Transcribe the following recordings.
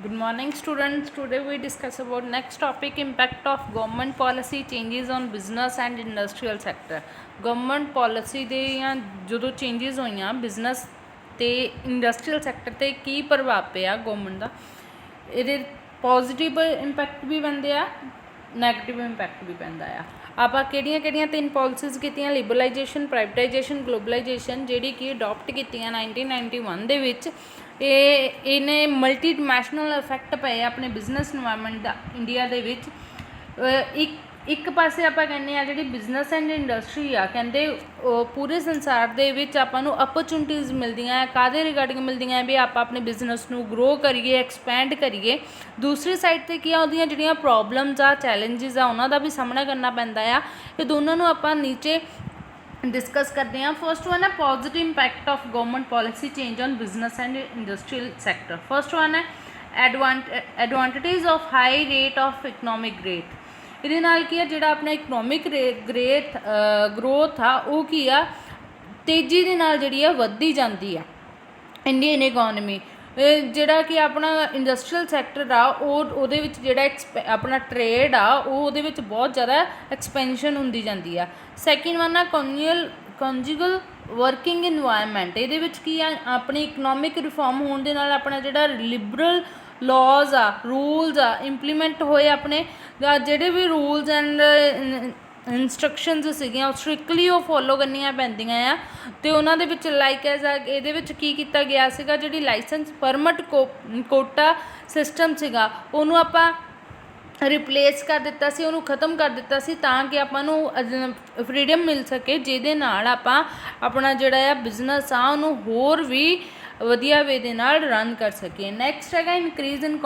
Good morning, students. Today we discuss about next topic: impact of government policy changes on business and industrial sector. Government policy ਦੇ ਜਾਂ ਜਦੋਂ changes ਹੋਈਆਂ business ਤੇ industrial sector ਤੇ ਕੀ ਪ੍ਰਭਾਵ ਪਿਆ government ਦਾ, ਇਹਦੇ ਪੋਜ਼ਿਟਿਵ ਇੰਪੈਕਟ ਵੀ ਪੈਂਦੇ ਆ, ਨੈਗੇਟਿਵ ਇੰਪੈਕਟ ਵੀ ਪੈਂਦਾ ਆ। ਆਪਾਂ ਕਿਹੜੀਆਂ ਤਿੰਨ ਪੋਲਿਸੀਜ਼ ਕੀਤੀਆਂ: ਲਿਬਰਲਾਈਜੇਸ਼ਨ, ਪ੍ਰਾਈਵੇਟਾਈਜੇਸ਼ਨ, ਗਲੋਬਲਾਈਜੇਸ਼ਨ, ਜਿਹੜੀ ਕਿ ਅਡੋਪਟ ਕੀਤੀਆਂ 1991 ਦੇ ਵਿੱਚ। ਇਹਨੇ ਮਲਟੀ ਨੈਸ਼ਨਲ ਇਫੈਕਟ ਪਏ ਆਪਣੇ ਬਿਜ਼ਨਸ ਇਨਵਾਇਰਮੈਂਟ ਦਾ ਇੰਡੀਆ ਦੇ ਵਿੱਚ। ਇੱਕ ਪਾਸੇ ਆਪਾਂ ਕਹਿੰਦੇ ਆ ਜਿਹੜੀ ਬਿਜ਼ਨਸ ਐਂਡ ਇੰਡਸਟਰੀ ਆ, ਕਹਿੰਦੇ ਪੂਰੇ ਸੰਸਾਰ ਦੇ ਵਿੱਚ ਆਪਾਂ ਨੂੰ ਅਪਰਚੁਨਿਟੀਜ਼ ਮਿਲਦੀਆਂ ਹੈ। ਕਾਹਦੇ ਰਿਗਾਰਡਿੰਗ ਮਿਲਦੀਆਂ ਵੀ ਆਪਾਂ ਆਪਣੇ ਬਿਜ਼ਨਸ ਨੂੰ ਗਰੋ ਕਰੀਏ, ਐਕਸਪੈਂਡ ਕਰੀਏ। ਦੂਸਰੀ ਸਾਈਡ 'ਤੇ ਕੀ ਆ, ਉਹਦੀਆਂ ਜਿਹੜੀਆਂ ਪ੍ਰੋਬਲਮਸ ਆ, ਚੈਲੰਜਿਸ ਆ, ਉਹਨਾਂ ਦਾ ਵੀ ਸਾਹਮਣਾ ਕਰਨਾ ਪੈਂਦਾ ਆ। ਇਹ ਦੋਨਾਂ ਨੂੰ ਆਪਾਂ ਨੀਚੇ डिस्कस करते हैं। फर्स्ट वन है positive impact of government policy change on business and industrial sector. First one है advantage of high rate of economic growth. ਇਹਦੇ ਨਾਲ ਕੀ ਆ, ਜਿਹੜਾ ਆਪਣਾ ਇਕਨੋਮਿਕ ਗਰੋਥ ਆ ਉਹ ਕੀ ਆ, ਤੇਜ਼ੀ ਦੇ ਨਾਲ ਜਿਹੜੀ ਆ ਵੱਧਦੀ ਜਾਂਦੀ ਆ ਇੰਡੀਅਨ ਇਕੋਨਮੀ। ਜਿਹੜਾ ਕਿ ਆਪਣਾ ਇੰਡਸਟਰੀਅਲ ਸੈਕਟਰ ਆ ਉਹਦੇ ਵਿੱਚ ਜਿਹੜਾ ਆਪਣਾ ਟਰੇਡ ਆ ਉਹ ਉਹਦੇ ਵਿੱਚ ਬਹੁਤ ਜ਼ਿਆਦਾ ਐਕਸਪੈਂਸ਼ਨ ਹੁੰਦੀ ਜਾਂਦੀ ਆ। ਸੈਕਿੰਡ ਵਨ ਆ ਕੰਜੂਗਲ ਵਰਕਿੰਗ ਇਨਵਾਇਰਮੈਂਟ। ਇਹਦੇ ਵਿੱਚ ਕੀ ਆ, ਆਪਣੀ ਇਕਨੋਮਿਕ ਰਿਫੋਰਮ ਹੋਣ ਦੇ ਨਾਲ ਆਪਣਾ ਜਿਹੜਾ ਲਿਬਰਲ ਲॉज ਆ, ਰੂਲਸ ਆ ਇੰਪਲੀਮੈਂਟ ਹੋਏ। ਆਪਣੇ ਜਿਹੜੇ ਵੀ ਰੂਲਸ ਐਂਡ ਇੰਸਟਰਕਸ਼ਨਸ ਸੀਗੀਆਂ ਉਹ ਸਟ੍ਰਿਕਟਲੀ ਉਹ ਫੋਲੋ ਕਰਨੀਆਂ ਪੈਂਦੀਆਂ ਆ। ਅਤੇ ਉਹਨਾਂ ਦੇ ਵਿੱਚ ਲਾਈਕ ਐਜ਼ ਇਹਦੇ ਵਿੱਚ ਕੀ ਕੀਤਾ ਗਿਆ ਸੀਗਾ, ਜਿਹੜੀ ਲਾਇਸੈਂਸ ਪਰਮਿਟ ਕੋਟਾ ਸਿਸਟਮ ਸੀਗਾ ਉਹਨੂੰ ਆਪਾਂ ਰਿਪਲੇਸ ਕਰ ਦਿੱਤਾ ਸੀ, ਉਹਨੂੰ ਖ਼ਤਮ ਕਰ ਦਿੱਤਾ ਸੀ, ਤਾਂ ਕਿ ਆਪਾਂ ਨੂੰ ਫਰੀडम ਮਿਲ ਸਕੇ, ਜਿਹਦੇ ਨਾਲ ਆਪਾਂ ਆਪਣਾ ਜਿਹੜਾ ਆ ਬਿਜ਼ਨਸ ਆ ਉਹਨੂੰ ਹੋਰ ਵੀ ਵਧੀਆ ਵੇ ਦੇ ਨਾਲ ਰਨ ਕਰ ਸਕੀਏ। ਨੈਕਸਟ ਹੈਗਾ ਇਨਕਰੀਜ਼ ਇਨ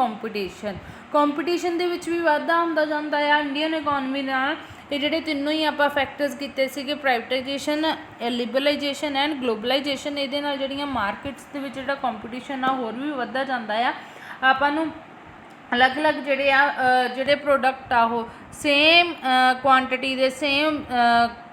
ਕੰਪੀਟੀਸ਼ਨ ਦੇ ਵਿੱਚ ਵੀ ਵਾਧਾ ਹੁੰਦਾ ਜਾਂਦਾ ਆ ਇੰਡੀਅਨ ਇਕੋਨਮੀ ਨਾਲ। ਇਹ ਜਿਹੜੇ ਤਿੰਨੋਂ ਹੀ ਆਪਾਂ ਫੈਕਟਰਸ ਕੀਤੇ ਸੀਗੇ, ਪ੍ਰਾਈਵੇਟਾਈਜੇਸ਼ਨ, ਲਿਬਰਲਾਈਜੇਸ਼ਨ ਐਂਡ ਗਲੋਬਲਾਈਜੇਸ਼ਨ, ਇਹਦੇ ਨਾਲ ਜਿਹੜੀਆਂ ਮਾਰਕੀਟਸ ਦੇ ਵਿੱਚ ਜਿਹੜਾ ਕੰਪੀਟੀਸ਼ਨ ਆ ਹੋਰ ਵੀ ਵੱਧਦਾ ਜਾਂਦਾ ਆ। ਆਪਾਂ ਨੂੰ ਅਲੱਗ-ਅਲੱਗ ਜਿਹੜੇ ਪ੍ਰੋਡਕਟ ਆ ਉਹ ਸੇਮ ਕੁਆਂਟਿਟੀ ਦੇ ਸੇਮ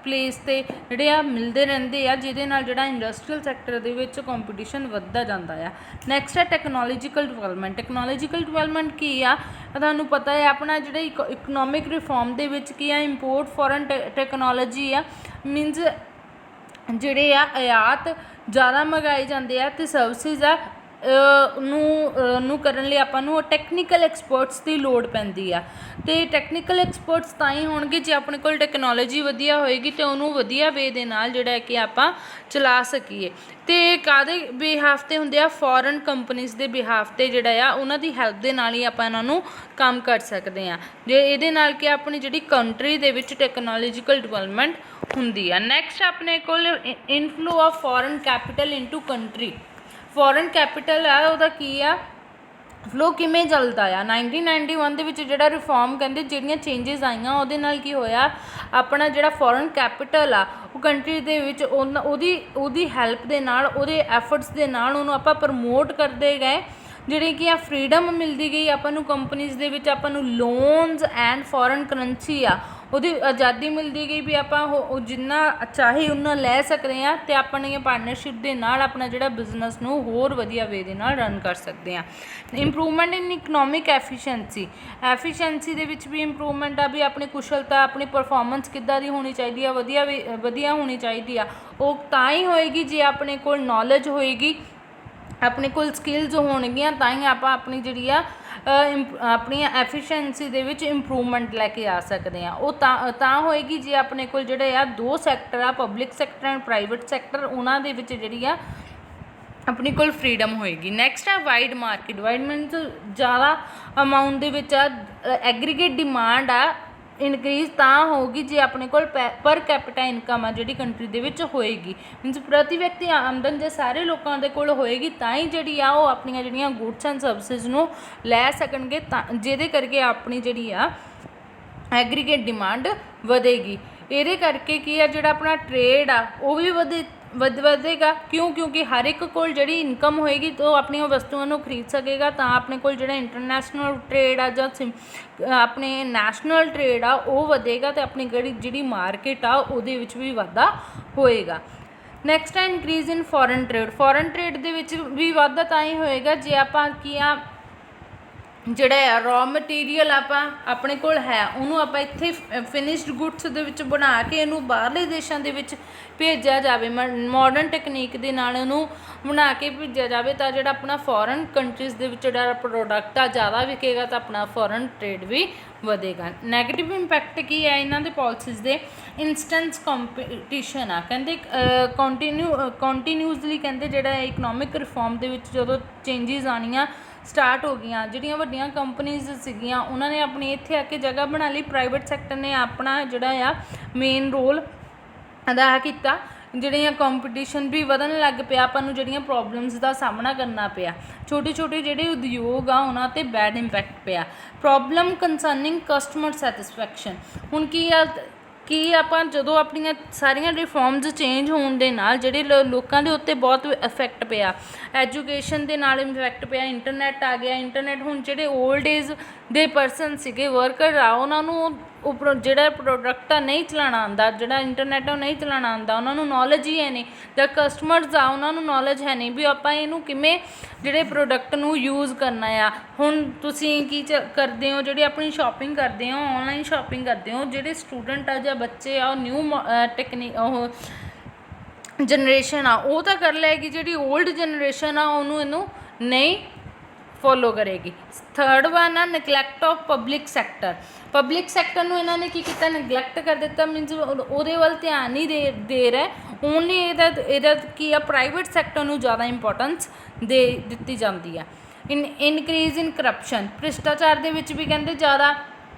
ਪਲੇਸ 'ਤੇ ਜਿਹੜੇ ਆ ਮਿਲਦੇ ਰਹਿੰਦੇ ਆ, ਜਿਹਦੇ ਨਾਲ ਜਿਹੜਾ ਇੰਡਸਟਰੀਅਲ ਸੈਕਟਰ ਦੇ ਵਿੱਚ ਕੰਪੀਟੀਸ਼ਨ ਵੱਧਦਾ ਜਾਂਦਾ ਆ। ਨੈਕਸਟ ਹੈ ਟੈਕਨੋਲੋਜੀਕਲ ਡਿਵੈਲਪਮੈਂਟ। ਟੈਕਨੋਲੋਜੀਕਲ ਡਿਵੈਲਪਮੈਂਟ ਕੀ ਆ, ਤੁਹਾਨੂੰ ਪਤਾ ਹੈ ਆਪਣਾ ਜਿਹੜੇ ਇਕਨੋਮਿਕ ਰਿਫੋਰਮ ਦੇ ਵਿੱਚ ਕੀ ਆ, ਇੰਪੋਰਟ ਫੋਰਨ ਟੈਕਨੋਲੋਜੀ ਆ, ਮੀਨਸ ਜਿਹੜੇ ਆ ਆਯਾਤ ਜ਼ਿਆਦਾ ਮੰਗਾਏ ਜਾਂਦੇ ਆ ਅਤੇ ਸਰਵਿਸਿਜ਼ ਆ ਨੂੰ ਕਰਨ ਲਈ ਆਪਾਂ ਨੂੰ ਟੈਕਨੀਕਲ ਐਕਸਪਰਟਸ ਦੀ ਲੋੜ ਪੈਂਦੀ ਆ। ਅਤੇ ਟੈਕਨੀਕਲ ਐਕਸਪਰਟਸ ਤਾਂ ਹੀ ਹੋਣਗੇ ਜੇ ਆਪਣੇ ਕੋਲ ਟੈਕਨੋਲੋਜੀ ਵਧੀਆ ਹੋਏਗੀ ਅਤੇ ਉਹਨੂੰ ਵਧੀਆ ਵੇ ਦੇ ਨਾਲ ਜਿਹੜਾ ਕਿ ਆਪਾਂ ਚਲਾ ਸਕੀਏ। ਅਤੇ ਕਾਹਦੇ ਬਿਹਾਫ 'ਤੇ ਹੁੰਦੇ ਆ, ਫੋਰਨ ਕੰਪਨੀਜ਼ ਦੇ ਬਿਹਾਫ 'ਤੇ ਜਿਹੜਾ ਆ ਉਹਨਾਂ ਦੀ ਹੈਲਪ ਦੇ ਨਾਲ ਹੀ ਆਪਾਂ ਇਹਨਾਂ ਨੂੰ ਕੰਮ ਕਰ ਸਕਦੇ ਹਾਂ, ਜੇ ਇਹਦੇ ਨਾਲ ਕਿ ਆਪਣੀ ਜਿਹੜੀ ਕੰਟਰੀ ਦੇ ਵਿੱਚ ਟੈਕਨੋਲੋਜੀਕਲ ਡਿਵੈਲਪਮੈਂਟ ਹੁੰਦੀ ਆ। ਨੈਕਸਟ ਆਪਣੇ ਕੋਲ inflow of foreign capital into country. Foreign capital ਆ ਉਹਦਾ ਕੀ ਆ, ਫਲੋ ਕਿਵੇਂ ਚੱਲਦਾ ਆ। 1991 ਦੇ ਵਿੱਚ ਜਿਹੜਾ ਰਿਫੋਰਮ ਕਹਿੰਦੇ ਜਿਹੜੀਆਂ ਚੇਂਜਿਸ ਆਈਆਂ ਉਹਦੇ ਨਾਲ ਕੀ ਹੋਇਆ, ਆਪਣਾ ਜਿਹੜਾ ਫੋਰਨ ਕੈਪੀਟਲ ਆ ਉਹ ਕੰਟਰੀ ਦੇ ਵਿੱਚ ਉਹਦੀ ਹੈਲਪ ਦੇ ਨਾਲ, ਉਹਦੇ ਐਫਰਟਸ ਦੇ ਨਾਲ ਉਹਨੂੰ ਆਪਾਂ ਪ੍ਰਮੋਟ ਕਰਦੇ ਗਏ, ਜਿਹੜੀ ਕਿ ਆ ਫਰੀडम ਮਿਲਦੀ ਗਈ ਆਪਾਂ ਨੂੰ। ਕੰਪਨੀਜ਼ ਦੇ ਵਿੱਚ ਆਪਾਂ ਨੂੰ ਲੋਨਸ ਐਂਡ ਫੋਰਨ ਕਰੰਸੀ ਆ ਉਹਦੀ ਆਜ਼ਾਦੀ ਮਿਲਦੀ ਗਈ ਵੀ ਆਪਾਂ ਉਹ ਜਿੰਨਾ ਚਾਹੇ ਉਹਨਾਂ ਲੈ ਸਕਦੇ ਹਾਂ, ਅਤੇ ਆਪਣੀਆਂ ਪਾਰਟਨਰਸ਼ਿਪ ਦੇ ਨਾਲ ਆਪਣਾ ਜਿਹੜਾ ਬਿਜ਼ਨਸ ਨੂੰ ਹੋਰ ਵਧੀਆ ਵੇ ਦੇ ਨਾਲ ਰਨ ਕਰ ਸਕਦੇ ਹਾਂ। ਇੰਪਰੂਵਮੈਂਟ ਇਨ ਇਕਨੋਮਿਕ ਐਫੀਸ਼ੀਐਂਸੀ ਦੇ ਵਿੱਚ ਵੀ ਇੰਪਰੂਵਮੈਂਟ ਆ, ਵੀ ਆਪਣੀ ਕੁਸ਼ਲਤਾ, ਆਪਣੀ ਪਰਫੋਰਮੈਂਸ ਕਿੱਦਾਂ ਦੀ ਹੋਣੀ ਚਾਹੀਦੀ ਆ, ਵਧੀਆ ਹੋਣੀ ਚਾਹੀਦੀ ਆ। ਉਹ ਤਾਂ ਹੀ ਹੋਏਗੀ ਜੇ ਆਪਣੇ ਕੋਲ ਨੌਲੇਜ ਹੋਏਗੀ, ਆਪਣੇ ਕੋਲ ਸਕਿੱਲਸ ਹੋਣਗੀਆਂ, ਤਾਂ ਹੀ ਆਪਾਂ ਆਪਣੀ ਜਿਹੜੀ ਆ ਆਪਣੀਆਂ ਐਫੀਸ਼ੀਐਂਸੀ ਦੇ ਵਿੱਚ ਇੰਪਰੂਵਮੈਂਟ ਲੈ ਕੇ ਆ ਸਕਦੇ ਹਾਂ। ਉਹ ਤਾਂ ਹੋਏਗੀ ਜੇ ਆਪਣੇ ਕੋਲ ਜਿਹੜੇ ਆ ਦੋ ਸੈਕਟਰ ਆ, public sector and private sector, ਉਹਨਾਂ ਦੇ ਵਿੱਚ ਜਿਹੜੀ ਆ ਆਪਣੀ ਕੋਲ ਫਰੀडम ਹੋਏਗੀ। ਨੈਕਸਟ ਹੈ ਵਾਈਡ ਮਾਰਕੀਟ। ਵਾਈਡ ਮੀਨਸ ਜ਼ਿਆਦਾ ਅਮਾਊਂਟ ਦੇ ਵਿੱਚ ਆ, ਐਗਰੀਗੇਟ ਡਿਮਾਂਡ ਆ ਇਨਕਰੀਜ਼ ਤਾਂ ਹੋਊਗੀ ਜੇ ਆਪਣੇ ਕੋਲ ਪਰ ਕੈਪੀਟਾ ਇਨਕਮ ਆ ਜਿਹੜੀ ਕੰਟਰੀ ਦੇ ਵਿੱਚ ਹੋਏਗੀ, ਮੀਨਸ ਪ੍ਰਤੀ ਵਿਅਕਤੀ ਆਮਦਨ ਜੇ ਸਾਰੇ ਲੋਕਾਂ ਦੇ ਕੋਲ ਹੋਏਗੀ ਤਾਂ ਹੀ ਜਿਹੜੀ ਆ ਉਹ ਆਪਣੀਆਂ ਜਿਹੜੀਆਂ ਗੁੱਡਸ ਐਂਡ ਸਰਵਿਸਿਜ਼ ਨੂੰ ਲੈ ਸਕਣਗੇ, ਤਾਂ ਜਿਹਦੇ ਕਰਕੇ ਆਪਣੀ ਜਿਹੜੀ ਆ ਐਗਰੀਗੇਟ ਡਿਮਾਂਡ ਵਧੇਗੀ। ਇਹਦੇ ਕਰਕੇ ਕੀ ਆ, ਜਿਹੜਾ ਆਪਣਾ ਟਰੇਡ ਆ ਉਹ ਵੀ ਵਧੇਗਾ। ਕਿਉਂਕਿ ਹਰ ਇੱਕ ਕੋਲ ਜਿਹੜੀ ਇਨਕਮ ਹੋਏਗੀ ਤਾਂ ਉਹ ਆਪਣੀਆਂ ਵਸਤੂਆਂ ਨੂੰ ਖਰੀਦ ਸਕੇਗਾ, ਤਾਂ ਆਪਣੇ ਕੋਲ ਜਿਹੜਾ ਇੰਟਰਨੈਸ਼ਨਲ ਟਰੇਡ ਆ ਜਾਂ ਆਪਣੇ ਨੈਸ਼ਨਲ ਟਰੇਡ ਆ ਉਹ ਵਧੇਗਾ, ਅਤੇ ਆਪਣੀ ਜਿਹੜੀ ਮਾਰਕੀਟ ਆ ਉਹਦੇ ਵਿੱਚ ਵੀ ਵਾਧਾ ਹੋਏਗਾ। ਨੈਕਸਟ ਹੈ ਇਨਕਰੀਜ਼ ਇਨ ਫੋਰਨ ਟਰੇਡ। ਫੋਰਨ ਟਰੇਡ ਦੇ ਵਿੱਚ ਵੀ ਵਾਧਾ ਤਾਂ ਹੀ ਹੋਏਗਾ ਜੇ ਆਪਾਂ ਕੀ ਆ ਜਿਹੜਾ ਆ ਰॉ ਮਟੀਰੀਅਲ ਆਪਾਂ ਆਪਣੇ ਕੋਲ ਹੈ ਉਹਨੂੰ ਆਪਾਂ ਇੱਥੇ ਫਿਨਿਸ਼ਡ ਗੁੱਡਸ ਦੇ ਵਿੱਚ ਬਣਾ ਕੇ ਇਹਨੂੰ ਬਾਹਰਲੇ ਦੇਸ਼ਾਂ ਦੇ ਵਿੱਚ ਭੇਜਿਆ ਜਾਵੇ, ਮਾਡਰਨ ਟੈਕਨੀਕ ਦੇ ਨਾਲ ਉਹਨੂੰ ਬਣਾ ਕੇ ਭੇਜਿਆ ਜਾਵੇ, ਤਾਂ ਜਿਹੜਾ ਆਪਣਾ ਫੋਰਨ ਕੰਟਰੀਜ਼ ਦੇ ਵਿੱਚ ਜਿਹੜਾ ਪ੍ਰੋਡਕਟ ਆ ਜ਼ਿਆਦਾ ਵਿਕੇਗਾ ਤਾਂ ਆਪਣਾ ਫੋਰਨ ਟ੍ਰੇਡ ਵੀ ਵਧੇਗਾ। ਨੈਗੇਟਿਵ ਇੰਪੈਕਟ ਕੀ ਹੈ ਇਹਨਾਂ ਦੇ ਪਾਲਿਸੀਜ਼ ਦੇ? ਇੰਸਟੈਂਸ ਕੰਪੀਟੀਸ਼ਨ ਆ, ਕਹਿੰਦੇ ਕੰਟੀਨਿਊਸਲੀ ਕਹਿੰਦੇ ਜਿਹੜਾ ਇਕਨੋਮਿਕ ਰਿਫਾਰਮ ਦੇ ਵਿੱਚ ਜਦੋਂ ਚੇਂਜਿਸ ਆਉਣੀਆਂ ਸਟਾਰਟ ਹੋ ਗਈਆਂ, ਜਿਹੜੀਆਂ ਵੱਡੀਆਂ ਕੰਪਨੀਜ਼ ਸੀਗੀਆਂ ਉਹਨਾਂ ਨੇ ਆਪਣੀ ਇੱਥੇ ਆ ਕੇ ਜਗ੍ਹਾ ਬਣਾ ਲਈ, ਪ੍ਰਾਈਵੇਟ ਸੈਕਟਰ ਨੇ ਆਪਣਾ ਜਿਹੜਾ ਆ ਮੇਨ ਰੋਲ ਅਦਾ ਕੀਤਾ, ਜਿਹੜੀਆਂ ਕੰਪੀਟੀਸ਼ਨ ਵੀ ਵਧਣ ਲੱਗ ਪਿਆ, ਆਪਾਂ ਨੂੰ ਜਿਹੜੀਆਂ ਪ੍ਰੋਬਲਮਸ ਦਾ ਸਾਹਮਣਾ ਕਰਨਾ ਪਿਆ, ਛੋਟੇ ਛੋਟੇ ਜਿਹੜੇ ਉਦਯੋਗ ਆ ਉਹਨਾਂ 'ਤੇ ਬੈਡ ਇੰਪੈਕਟ ਪਿਆ। ਪ੍ਰੋਬਲਮ ਕੰਸਰਨਿੰਗ ਕਸਟਮਰ ਸੈਟਿਸਫੈਕਸ਼ਨ, ਹੁਣ ਕੀ ਆਪਾਂ ਜਦੋਂ ਆਪਣੀਆਂ ਸਾਰੀਆਂ ਰਿਫੋਰਮਸ ਚੇਂਜ ਹੋਣ ਦੇ ਨਾਲ ਜਿਹੜੇ ਲੋਕਾਂ ਦੇ ਉੱਤੇ ਬਹੁਤ ਇਫੈਕਟ ਪਿਆ, ਐਜੂਕੇਸ਼ਨ ਦੇ ਨਾਲ ਇਫੈਕਟ ਪਿਆ, ਇੰਟਰਨੈਟ ਆ ਗਿਆ, ਇੰਟਰਨੈਟ ਹੁਣ ਜਿਹੜੇ ਓਲਡ ਏਜ ਦੇ ਪਰਸਨ ਸੀਗੇ ਵਰਕਰ ਆ ਉਹਨਾਂ ਨੂੰ ਉੱਪਰੋਂ ਜਿਹੜਾ ਪ੍ਰੋਡਕਟ ਆ ਨਹੀਂ ਚਲਾਉਣਾ ਆਉਂਦਾ, ਜਿਹੜਾ ਇੰਟਰਨੈਟ ਉਹ ਨਹੀਂ ਚਲਾਉਣਾ ਆਉਂਦਾ, ਉਹਨਾਂ ਨੂੰ ਨੌਲੇਜ ਹੀ ਹੈ ਨਹੀਂ, ਜਾਂ ਕਸਟਮਰਸ ਆ ਉਹਨਾਂ ਨੂੰ ਨੌਲੇਜ ਹੈ ਨਹੀਂ ਵੀ ਆਪਾਂ ਇਹਨੂੰ ਕਿਵੇਂ ਜਿਹੜੇ ਪ੍ਰੋਡਕਟ ਨੂੰ ਯੂਜ਼ ਕਰਨਾ ਆ। ਹੁਣ ਤੁਸੀਂ ਕੀ ਕਰਦੇ ਹੋ, ਜਿਹੜੀ ਆਪਣੀ ਸ਼ਾਪਿੰਗ ਕਰਦੇ ਹੋ, ਔਨਲਾਈਨ ਸ਼ਾਪਿੰਗ ਕਰਦੇ ਹੋ, ਜਿਹੜੇ ਸਟੂਡੈਂਟ ਆ ਜਾਂ ਬੱਚੇ ਆ ਉਹ ਨਿਊ ਉਹ ਜਨਰੇਸ਼ਨ ਆ ਉਹ ਤਾਂ ਕਰ ਲਏਗੀ, ਜਿਹੜੀ ਓਲਡ ਜਨਰੇਸ਼ਨ ਆ ਉਹਨੂੰ ਇਹਨੂੰ ਨਹੀਂ ਫੋਲੋ ਕਰੇਗੀ। ਥਰਡ ਵਨ ਆ neglect of public sector, public sector ਨੂੰ ਇਹਨਾਂ ਨੇ ਕੀ ਕੀਤਾ, ਨੈਗਲੈਕਟ ਕਰ ਦਿੱਤਾ, ਮੀਨਸ ਉਹਦੇ ਵੱਲ ਧਿਆਨ ਨਹੀਂ ਦੇ ਰਿਹਾ, ਓਨਲੀ ਇਹਦਾ ਕੀ ਆ ਪ੍ਰਾਈਵੇਟ ਸੈਕਟਰ ਨੂੰ ਜ਼ਿਆਦਾ ਇੰਪੋਰਟੈਂਸ ਦਿੱਤੀ ਜਾਂਦੀ ਆ। ਇਨਕਰੀਜ਼ ਇਨ ਕਰਪਸ਼ਨ, ਭ੍ਰਿਸ਼ਟਾਚਾਰ ਦੇ ਵਿੱਚ ਵੀ ਕਹਿੰਦੇ ਜ਼ਿਆਦਾ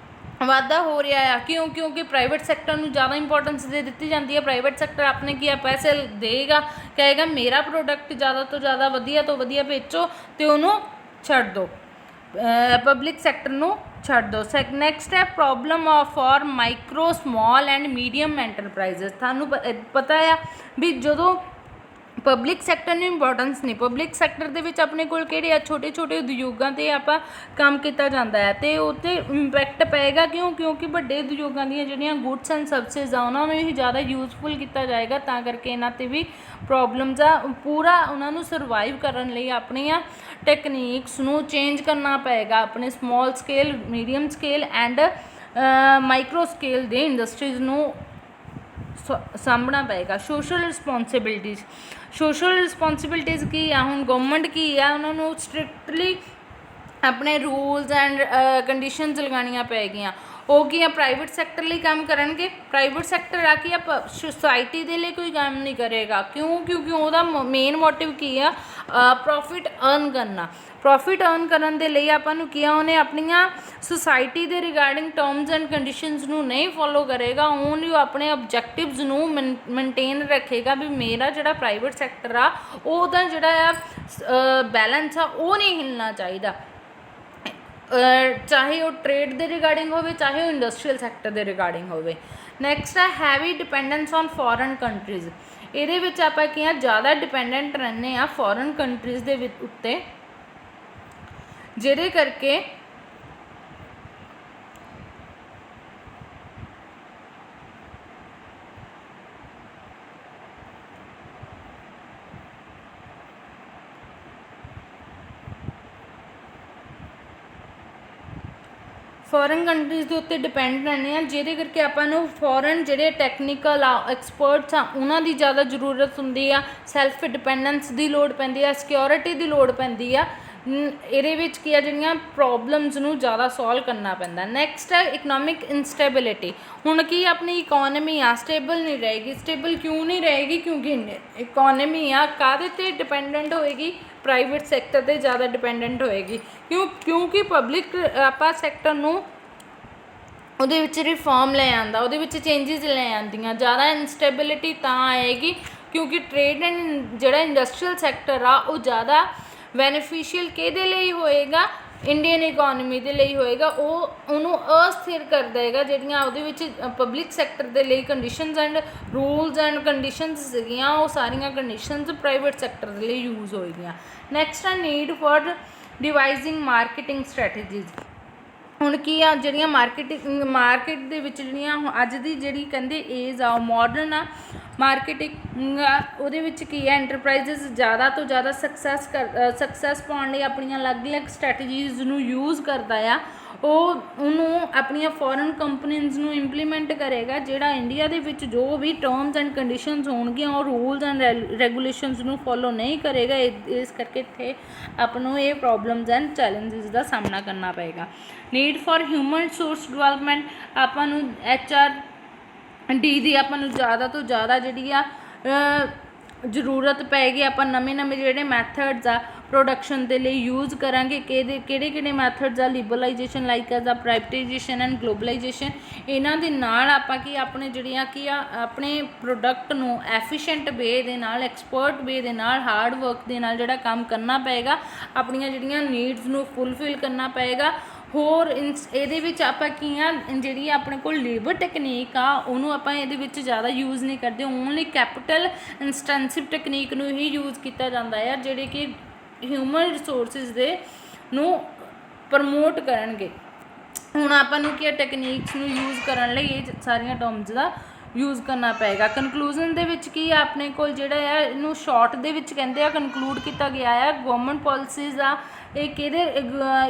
ਵਾਧਾ ਹੋ ਰਿਹਾ ਆ, ਕਿਉਂਕਿ ਪ੍ਰਾਈਵੇਟ ਸੈਕਟਰ ਨੂੰ ਜ਼ਿਆਦਾ ਇੰਪੋਰਟੈਂਸ ਦਿੱਤੀ ਜਾਂਦੀ ਹੈ। ਪ੍ਰਾਈਵੇਟ ਸੈਕਟਰ ਆਪਣੇ ਕੀ ਆ ਪੈਸੇ ਦੇਗਾ, ਕਹੇਗਾ ਮੇਰਾ ਪ੍ਰੋਡਕਟ ਜ਼ਿਆਦਾ ਤੋਂ ਜ਼ਿਆਦਾ ਵਧੀਆ ਤੋਂ ਵਧੀਆ ਵੇਚੋ ਅਤੇ ਉਹਨੂੰ ਛੱਡ ਦਿਓ, ਪਬਲਿਕ ਸੈਕਟਰ ਨੂੰ ਛੱਡ ਦਿਓ। ਨੈਕਸਟ ਹੈ problem for micro small and medium enterprises, ਤੁਹਾਨੂੰ ਪਤਾ ਆ ਵੀ ਜਦੋਂ ਪਬਲਿਕ ਸੈਕਟਰ ਨੂੰ ਇੰਪੋਰਟੈਂਸ ਨਹੀਂ, ਪਬਲਿਕ ਸੈਕਟਰ ਦੇ ਵਿੱਚ ਆਪਣੇ ਕੋਲ ਕਿਹੜੇ ਆ ਛੋਟੇ ਛੋਟੇ ਉਦਯੋਗਾਂ 'ਤੇ ਆਪਾਂ ਕੰਮ ਕੀਤਾ ਜਾਂਦਾ ਹੈ ਅਤੇ ਉੱਤੇ ਇੰਪੈਕਟ ਪਏਗਾ, ਕਿਉਂਕਿ ਵੱਡੇ ਉਦਯੋਗਾਂ ਦੀਆਂ ਜਿਹੜੀਆਂ ਗੁੱਡਸ ਐਂਡ ਸਰਵਿਸਿਜ਼ ਆ ਉਹਨਾਂ ਨੂੰ ਹੀ ਜ਼ਿਆਦਾ ਯੂਜ਼ਫੁਲ ਕੀਤਾ ਜਾਏਗਾ, ਤਾਂ ਕਰਕੇ ਇਹਨਾਂ 'ਤੇ ਵੀ ਪ੍ਰੋਬਲਮਸ ਆ। ਪੂਰਾ ਉਹਨਾਂ ਨੂੰ ਸਰਵਾਈਵ ਕਰਨ ਲਈ ਆਪਣੀਆਂ ਟੈਕਨੀਕਸ ਨੂੰ ਚੇਂਜ ਕਰਨਾ ਪਏਗਾ, ਆਪਣੇ small scale, medium scale and micro scale ਦੇ ਇੰਡਸਟਰੀਜ਼ ਨੂੰ ਸਾਂਭਣਾ ਪਏਗਾ। ਸੋਸ਼ਲ ਰਿਸਪੌਂਸਿਬਿਲਟੀਜ਼ ਕੀ ਆ, ਹੁਣ ਗਵਰਨਮੈਂਟ ਕੀ ਆ ਉਹਨਾਂ ਨੂੰ ਸਟ੍ਰਿਕਟਲੀ ਆਪਣੇ ਰੂਲਸ ਐਂਡ ਕੰਡੀਸ਼ਨਸ ਲਗਾਉਣੀਆਂ ਪਏਗੀਆਂ। ਉਹ ਕੀ ਆ ਪ੍ਰਾਈਵੇਟ ਸੈਕਟਰ ਲਈ ਕੰਮ ਕਰਨਗੇ, ਪ੍ਰਾਈਵੇਟ ਸੈਕਟਰ ਆ ਕੀ ਆ ਸੁਸਾਇਟੀ ਦੇ ਲਈ ਕੋਈ ਕੰਮ ਨਹੀਂ ਕਰੇਗਾ, ਕਿਉਂਕਿ ਉਹਦਾ ਮੇਨ ਮੋਟਿਵ ਕੀ ਆ ਪ੍ਰੋਫਿਟ ਅਰਨ ਕਰਨਾ। ਪ੍ਰੋਫਿਟ ਅਰਨ ਕਰਨ ਦੇ ਲਈ ਆਪਾਂ ਨੂੰ ਕੀ ਆ ਉਹਨੇ ਆਪਣੀਆਂ ਸੁਸਾਇਟੀ ਦੇ ਰਿਗਾਰਡਿੰਗ ਟਰਮਸ ਐਂਡ ਕੰਡੀਸ਼ਨਸ ਨੂੰ ਨਹੀਂ ਫੋਲੋ ਕਰੇਗਾ, ਓਨਲੀ ਉਹ ਆਪਣੇ ਆਬਜੈਕਟਿਵਸ ਨੂੰ ਮੇਨਟੇਨ ਰੱਖੇਗਾ ਵੀ ਮੇਰਾ ਜਿਹੜਾ ਪ੍ਰਾਈਵੇਟ ਸੈਕਟਰ ਆ ਉਹਦਾ ਜਿਹੜਾ ਆ ਬੈਲੈਂਸ ਆ ਉਹ ਨਹੀਂ ਹਿੱਲਣਾ ਚਾਹੀਦਾ, ਚਾਹੇ ਉਹ ਟ੍ਰੇਡ ਦੇ ਰਿਗਾਰਡਿੰਗ ਹੋਵੇ ਚਾਹੇ ਉਹ ਇੰਡਸਟਰੀਅਲ ਸੈਕਟਰ ਦੇ ਰਿਗਾਰਡਿੰਗ ਹੋਵੇ। ਨੈਕਸਟ ਹੈ heavy dependence on foreign countries, ਇਹਦੇ ਵਿੱਚ ਆਪਾਂ ਕੀ ਆ ਜ਼ਿਆਦਾ ਡਿਪੈਂਡੈਂਟ ਰਹਿੰਦੇ ਆ ਫੋਰਨ ਕੰਟਰੀਜ਼ ਦੇ ਉੱਤੇ, ਜਿਹਦੇ ਕਰਕੇ ਫੋਰਨ ਕੰਟਰੀਜ਼ ਦੇ ਉੱਤੇ ਡਿਪੈਂਡ ਰਹਿੰਦੇ ਆ, ਜਿਹਦੇ ਕਰਕੇ ਆਪਾਂ ਨੂੰ ਫੋਰਨ ਜਿਹੜੇ ਟੈਕਨੀਕਲ ਆ ਐਕਸਪਰਟਸ ਆ ਉਹਨਾਂ ਦੀ ਜ਼ਿਆਦਾ ਜ਼ਰੂਰਤ ਹੁੰਦੀ ਆ, ਸੈਲਫ ਡਿਪੈਂਡੈਂਸ ਦੀ ਲੋੜ ਪੈਂਦੀ ਆ, ਸਿਕਿਉਰਿਟੀ ਦੀ ਲੋੜ ਪੈਂਦੀ ਆ, ਇਹਦੇ ਵਿੱਚ ਕੀ ਆ ਜਿਹੜੀਆਂ ਪ੍ਰੋਬਲਮਸ ਨੂੰ ਜ਼ਿਆਦਾ ਸੋਲਵ ਕਰਨਾ ਪੈਂਦਾ। ਨੈਕਸਟ ਹੈ ਇਕਨੋਮਿਕ ਇਨਸਟੇਬਿਲਿਟੀ, ਹੁਣ ਕੀ ਆਪਣੀ ਇਕੋਨਮੀ ਆ ਸਟੇਬਲ ਨਹੀਂ ਰਹੇਗੀ, ਸਟੇਬਲ ਕਿਉਂ ਨਹੀਂ ਰਹੇਗੀ ਕਿਉਂਕਿ ਇਕੋਨਮੀ ਆ ਕਾਹਦੇ 'ਤੇ ਡਿਪੈਂਡੈਂਟ ਹੋਏਗੀ, ਪ੍ਰਾਈਵੇਟ ਸੈਕਟਰ 'ਤੇ ਜ਼ਿਆਦਾ ਡਿਪੈਂਡੈਂਟ ਹੋਏਗੀ, ਕਿਉਂਕਿ ਪਬਲਿਕ ਆਪਾਂ ਸੈਕਟਰ ਨੂੰ ਉਹਦੇ ਵਿੱਚ ਰਿਫਾਰਮ ਲੈ ਆਉਂਦਾ, ਉਹਦੇ ਵਿੱਚ ਚੇਂਜਿਸ ਲੈ ਆਉਂਦੀਆਂ, ਜ਼ਿਆਦਾ ਇਨਸਟੇਬਿਲਿਟੀ ਤਾਂ ਆਏਗੀ ਕਿਉਂਕਿ ਟ੍ਰੇਡ ਐਂਡ ਜਿਹੜਾ ਇੰਡਸਟਰੀਅਲ ਸੈਕਟਰ ਆ ਉਹ ਜ਼ਿਆਦਾ ਬੈਨੀਫੀਸ਼ੀਅਲ ਕਿਹਦੇ ਲਈ ਹੋਏਗਾ, ਇੰਡੀਅਨ ਇਕੋਨਮੀ ਦੇ ਲਈ ਹੋਏਗਾ, ਉਹਨੂੰ ਅਸਥਿਰ ਕਰ ਦੇਗਾ ਜਿਹੜੀਆਂ ਉਹਦੇ ਵਿੱਚ ਪਬਲਿਕ ਸੈਕਟਰ ਦੇ ਲਈ conditions and rules and conditions ਸੀਗੀਆਂ ਉਹ ਸਾਰੀਆਂ ਕੰਡੀਸ਼ਨਸ ਪ੍ਰਾਈਵੇਟ ਸੈਕਟਰ ਦੇ ਲਈ ਯੂਜ਼ ਹੋਏਗੀਆਂ। ਨੈਕਸਟ ਆ ਨੀਡ ਫॉर ਡਿਵਾਈਜ਼ਿੰਗ ਮਾਰਕੀਟਿੰਗ ਸਟ੍ਰੈਟੇਜੀਜ਼, ਹੁਣ ਕੀ ਆ ਜਿਹੜੀਆਂ ਮਾਰਕੀਟ ਦੇ ਵਿੱਚ ਜਿਹੜੀਆਂ ਅੱਜ ਦੀ ਜਿਹੜੀ ਕਹਿੰਦੇ ਏਜ ਆ ਉਹ ਮਾਡਰਨ ਆ ਮਾਰਕੀਟਿੰਗ ਆ ਉਹਦੇ ਵਿੱਚ ਕੀ ਹੈ ਐਂਟਰਪ੍ਰਾਈਜ਼ਸ ਜ਼ਿਆਦਾ ਤੋਂ ਜ਼ਿਆਦਾ ਸਕਸੈਸ ਪਾਉਣ ਲਈ ਆਪਣੀਆਂ ਅਲੱਗ-ਅਲੱਗ ਸਟ੍ਰੈਟਜੀਜ਼ ਨੂੰ ਯੂਜ਼ ਕਰਦਾ ਆ ਉਹਨੂੰ ਆਪਣੀਆਂ ਫੋਰਨ ਕੰਪਨੀਜ਼ ਨੂੰ ਇੰਪਲੀਮੈਂਟ ਕਰੇਗਾ ਜਿਹੜਾ ਇੰਡੀਆ ਦੇ ਵਿੱਚ ਜੋ ਵੀ ਟਰਮਸ ਐਂਡ ਕੰਡੀਸ਼ਨਸ ਹੋਣਗੀਆਂ ਉਹ ਰੂਲਸ ਐਂਡ ਰੈਗੂਲੇਸ਼ਨਸ ਨੂੰ ਫੋਲੋ ਨਹੀਂ ਕਰੇਗਾ ਇਸ ਕਰਕੇ ਇੱਥੇ ਆਪਾਂ ਨੂੰ ਇਹ ਪ੍ਰੋਬਲਮਸ ਐਂਡ ਚੈਲੰਜਸ ਦਾ ਸਾਹਮਣਾ ਕਰਨਾ ਪਏਗਾ। Need for human resource development ਆਪਾਂ ਨੂੰ HR&D ਦੀ ਆਪਾਂ ਨੂੰ ਜ਼ਿਆਦਾ ਤੋਂ ਜ਼ਿਆਦਾ ਜਿਹੜੀ ਆ ਜ਼ਰੂਰਤ ਪਏਗੀ। ਆਪਾਂ ਨਵੇਂ ਜਿਹੜੇ ਮੈਥਡਸ ਆ ਪ੍ਰੋਡਕਸ਼ਨ ਦੇ ਲਈ ਯੂਜ਼ ਕਰਾਂਗੇ ਕਿਹੜੇ ਮੈਥਡਸ ਆ ਲਿਬਰਲਾਈਜੇਸ਼ਨ ਲਾਈਕ ਐਜ਼ ਆ ਪ੍ਰਾਈਵੇਟਾਈਜੇਸ਼ਨ ਐਂਡ ਗਲੋਬਲਾਈਜੇਸ਼ਨ ਇਹਨਾਂ ਦੇ ਨਾਲ ਆਪਾਂ ਕੀ ਆਪਣੇ ਜਿਹੜੀਆਂ ਕੀ ਆ ਆਪਣੇ ਪ੍ਰੋਡਕਟ ਨੂੰ ਐਫੀਸ਼ੀਐਂਟ ਵੇ ਦੇ ਨਾਲ ਐਕਸਪਰਟ ਵੇ ਦੇ ਨਾਲ ਹਾਰਡ ਵਰਕ ਦੇ ਨਾਲ ਜਿਹੜਾ ਕੰਮ ਕਰਨਾ ਪਏਗਾ ਆਪਣੀਆਂ ਜਿਹੜੀਆਂ ਨੀਡਸ ਨੂੰ ਫੁੱਲਫਿਲ ਕਰਨਾ ਪਏਗਾ। ਹੋਰ ਇਹਦੇ ਵਿੱਚ ਆਪਾਂ ਕੀ ਆ ਜਿਹੜੀ ਆਪਣੇ ਕੋਲ ਲੇਬਰ ਟੈਕਨੀਕ ਆ ਉਹਨੂੰ ਆਪਾਂ ਇਹਦੇ ਵਿੱਚ ਜ਼ਿਆਦਾ ਯੂਜ਼ ਨਹੀਂ ਕਰਦੇ ਓਨਲੀ ਕੈਪੀਟਲ ਇੰਸਟੈਂਸਿਵ ਟੈਕਨੀਕ ਨੂੰ ਹੀ ਯੂਜ਼ ਕੀਤਾ ਜਾਂਦਾ ਹੈ ਜਿਹੜੇ ਕਿ ਹਿਊਮਨ ਰਿਸੋਰਸਿਸ ਦੇ ਨੂੰ ਪ੍ਰਮੋਟ ਕਰਨਗੇ। ਹੁਣ ਆਪਾਂ ਨੂੰ ਕੀ ਟੈਕਨੀਕਸ ਨੂੰ ਯੂਜ਼ ਕਰਨ ਲਈ ਇਹ ਸਾਰੀਆਂ ਟਰਮਸ ਦਾ ਯੂਜ਼ ਕਰਨਾ ਪਏਗਾ। ਕਨਕਲੂਜ਼ਨ ਦੇ ਵਿੱਚ ਕੀ ਆ ਆਪਣੇ ਕੋਲ ਜਿਹੜਾ ਆ ਇਹਨੂੰ ਸ਼ਾਰਟ ਦੇ ਵਿੱਚ ਕਹਿੰਦੇ ਆ ਕਨਕਲੂਡ ਕੀਤਾ ਗਿਆ ਆ ਗਵਰਨਮੈਂਟ ਪਾਲਿਸੀਜ਼ ਆ ਇਹ ਕਿਹਦੇ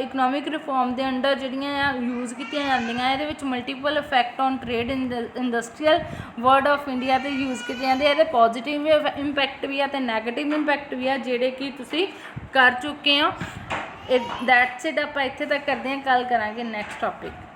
ਇਕਨੋਮਿਕ ਰਿਫੋਰਮ ਦੇ ਅੰਡਰ ਜਿਹੜੀਆਂ ਆ ਯੂਜ਼ ਕੀਤੀਆਂ ਜਾਂਦੀਆਂ ਇਹਦੇ ਵਿੱਚ multiple effect on trade industrial world of India 'ਤੇ ਯੂਜ਼ ਕੀਤੇ ਜਾਂਦੇ ਇਹਦੇ ਪੋਜ਼ੀਟਿਵ ਇੰਪੈਕਟ ਵੀ ਆ ਅਤੇ ਨੈਗੇਟਿਵ ਇੰਪੈਕਟ ਵੀ ਆ ਜਿਹੜੇ ਕਿ ਤੁਸੀਂ ਕਰ ਚੁੱਕੇ ਹੋ। ਦੈਟਸ ਇਟ ਆਪਾਂ ਇੱਥੇ ਤੱਕ ਕਰਦੇ ਹਾਂ ਕੱਲ੍ਹ ਕਰਾਂਗੇ ਨੈਕਸਟ ਟੋਪਿਕ।